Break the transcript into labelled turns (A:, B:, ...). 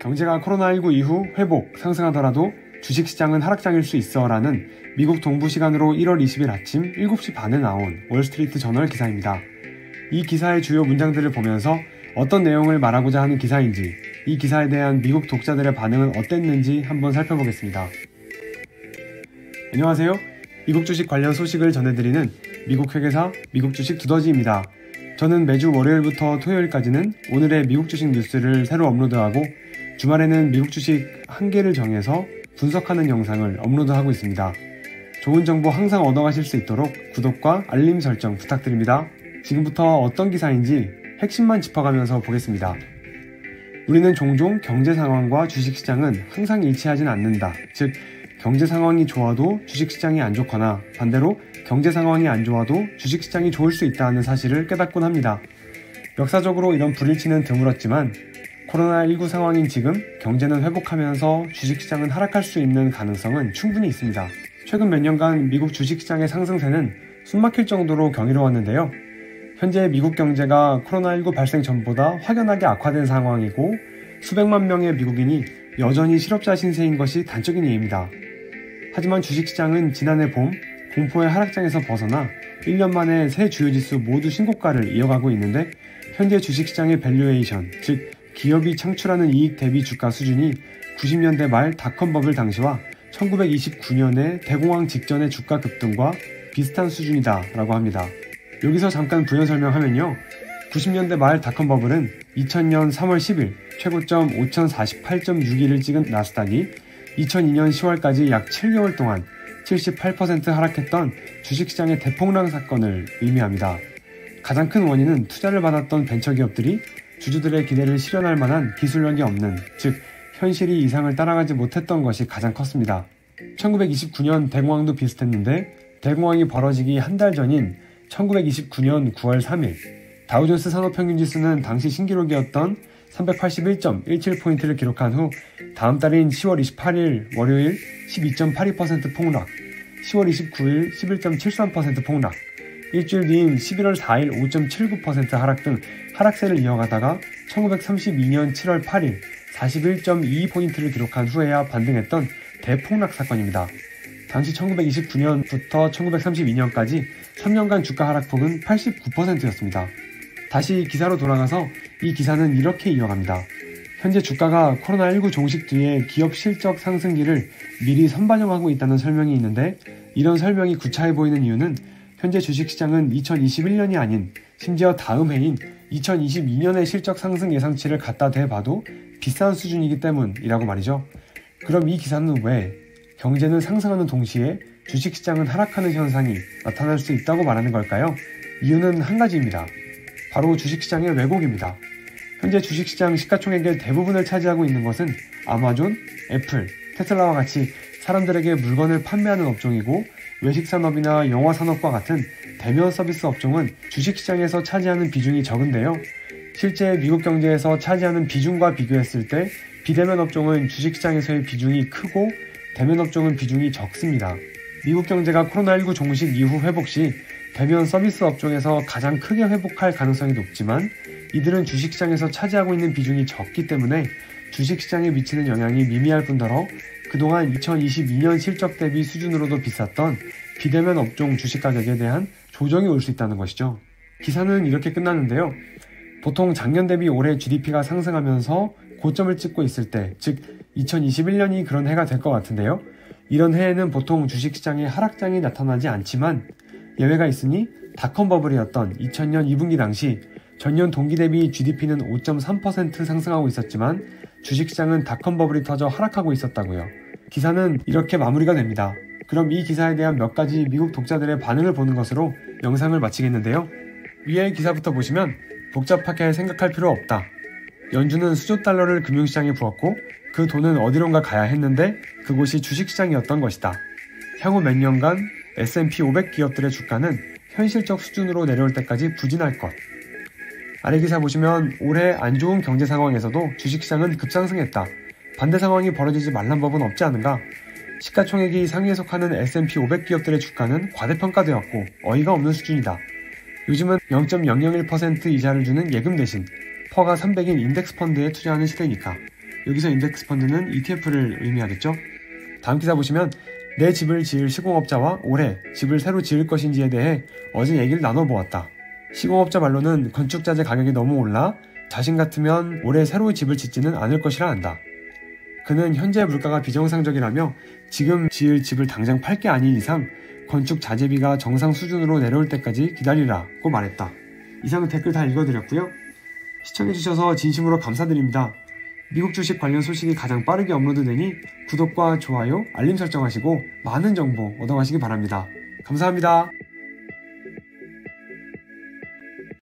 A: 경제가 코로나19 이후 회복, 상승하더라도 주식시장은 하락장일 수 있어 라는 미국 동부 시간으로 1월 20일 아침 7시 반에 나온 월스트리트 저널 기사입니다. 이 기사의 주요 문장들을 보면서 어떤 내용을 말하고자 하는 기사인지, 이 기사에 대한 미국 독자들의 반응은 어땠는지 한번 살펴보겠습니다. 안녕하세요. 미국 주식 관련 소식을 전해드리는 미국 회계사 미국 주식 두더지입니다. 저는 매주 월요일부터 토요일까지는 오늘의 미국 주식 뉴스를 새로 업로드하고 주말에는 미국 주식 한 개를 정해서 분석하는 영상을 업로드하고 있습니다. 좋은 정보 항상 얻어가실 수 있도록 구독과 알림 설정 부탁드립니다. 지금부터 어떤 기사인지 핵심만 짚어가면서 보겠습니다. 우리는 종종 경제 상황과 주식시장은 항상 일치하진 않는다. 즉, 경제 상황이 좋아도 주식시장이 안 좋거나 반대로 경제 상황이 안 좋아도 주식시장이 좋을 수 있다는 사실을 깨닫곤 합니다. 역사적으로 이런 불일치는 드물었지만 코로나19 상황인 지금 경제는 회복하면서 주식시장은 하락할 수 있는 가능성은 충분히 있습니다. 최근 몇 년간 미국 주식시장의 상승세는 숨막힐 정도로 경이로웠는데요. 현재 미국 경제가 코로나19 발생 전보다 확연하게 악화된 상황이고 수백만 명의 미국인이 여전히 실업자 신세인 것이 단적인 예입니다. 하지만 주식시장은 지난해 봄 공포의 하락장에서 벗어나 1년 만에 새 주요 지수 모두 신고가를 이어가고 있는데 현재 주식시장의 밸류에이션, 즉 기업이 창출하는 이익 대비 주가 수준이 90년대 말 닷컴 버블 당시와 1929년의 대공황 직전의 주가 급등과 비슷한 수준이다 라고 합니다. 여기서 잠깐 부연 설명하면요. 90년대 말 닷컴 버블은 2000년 3월 10일 최고점 5048.61을 찍은 나스닥이 2002년 10월까지 약 7개월 동안 78% 하락했던 주식시장의 대폭락 사건을 의미합니다. 가장 큰 원인은 투자를 받았던 벤처기업들이 주주들의 기대를 실현할 만한 기술력이 없는, 즉 현실이 이상을 따라가지 못했던 것이 가장 컸습니다. 1929년 대공황도 비슷했는데 대공황이 벌어지기 한 달 전인 1929년 9월 3일 다우존스 산업평균지수는 당시 신기록이었던 381.17포인트를 기록한 후 다음 달인 10월 28일 월요일 12.82% 폭락, 10월 29일 11.73% 폭락, 일주일 뒤인 11월 4일 5.79% 하락 등 하락세를 이어가다가 1932년 7월 8일 41.22포인트를 기록한 후에야 반등했던 대폭락 사건입니다. 당시 1929년부터 1932년까지 3년간 주가 하락폭은 89%였습니다. 다시 기사로 돌아가서 이 기사는 이렇게 이어갑니다. 현재 주가가 코로나19 종식 뒤에 기업 실적 상승기를 미리 선반영하고 있다는 설명이 있는데 이런 설명이 구차해 보이는 이유는 현재 주식시장은 2021년이 아닌 심지어 다음 해인 2022년의 실적 상승 예상치를 갖다 대봐도 비싼 수준이기 때문이라고 말이죠. 그럼 이 기사는 왜 경제는 상승하는 동시에 주식시장은 하락하는 현상이 나타날 수 있다고 말하는 걸까요? 이유는 한 가지입니다. 바로 주식시장의 왜곡입니다. 현재 주식시장 시가총액의 대부분을 차지하고 있는 것은 아마존, 애플, 테슬라와 같이 사람들에게 물건을 판매하는 업종이고 외식산업이나 영화산업과 같은 대면 서비스 업종은 주식시장에서 차지하는 비중이 적은데요. 실제 미국 경제에서 차지하는 비중과 비교했을 때 비대면 업종은 주식시장에서의 비중이 크고 대면 업종은 비중이 적습니다. 미국 경제가 코로나19 종식 이후 회복 시 대면 서비스 업종에서 가장 크게 회복할 가능성이 높지만 이들은 주식시장에서 차지하고 있는 비중이 적기 때문에 주식시장에 미치는 영향이 미미할 뿐더러 그동안 2022년 실적 대비 수준으로도 비쌌던 비대면 업종 주식 가격에 대한 조정이 올 수 있다는 것이죠. 기사는 이렇게 끝났는데요. 보통 작년 대비 올해 GDP가 상승하면서 고점을 찍고 있을 때, 즉 2021년이 그런 해가 될 것 같은데요. 이런 해에는 보통 주식시장에 하락장이 나타나지 않지만 예외가 있으니 닷컴 버블이었던 2000년 2분기 당시 전년 동기 대비 GDP는 5.3% 상승하고 있었지만 주식시장은 닷컴 버블이 터져 하락하고 있었다고요. 기사는 이렇게 마무리가 됩니다. 그럼 이 기사에 대한 몇 가지 미국 독자들의 반응을 보는 것으로 영상을 마치겠는데요. 위의 기사부터 보시면 복잡하게 생각할 필요 없다. 연준은 수조 달러를 금융시장에 부었고 그 돈은 어디론가 가야 했는데 그곳이 주식시장이었던 것이다. 향후 몇 년간 S&P 500 기업들의 주가는 현실적 수준으로 내려올 때까지 부진할 것. 아래 기사 보시면 올해 안 좋은 경제 상황에서도 주식시장은 급상승했다. 반대 상황이 벌어지지 말란 법은 없지 않은가? 시가총액이 상위에 속하는 S&P 500 기업들의 주가는 과대평가되었고 어이가 없는 수준이다. 요즘은 0.001% 이자를 주는 예금 대신 퍼가 300인 인덱스 펀드에 투자하는 시대니까. 여기서 인덱스 펀드는 ETF를 의미하겠죠? 다음 기사 보시면 내 집을 지을 시공업자와 올해 집을 새로 지을 것인지에 대해 어제 얘기를 나눠보았다. 시공업자 말로는 건축자재 가격이 너무 올라 자신 같으면 올해 새로 집을 짓지는 않을 것이라 한다. 그는 현재 물가가 비정상적이라며 지금 지을 집을 당장 팔 게 아닌 이상 건축 자재비가 정상 수준으로 내려올 때까지 기다리라고 말했다. 이상 댓글 다 읽어드렸고요. 시청해주셔서 진심으로 감사드립니다. 미국 주식 관련 소식이 가장 빠르게 업로드되니 구독과 좋아요, 알림 설정하시고 많은 정보 얻어가시기 바랍니다. 감사합니다.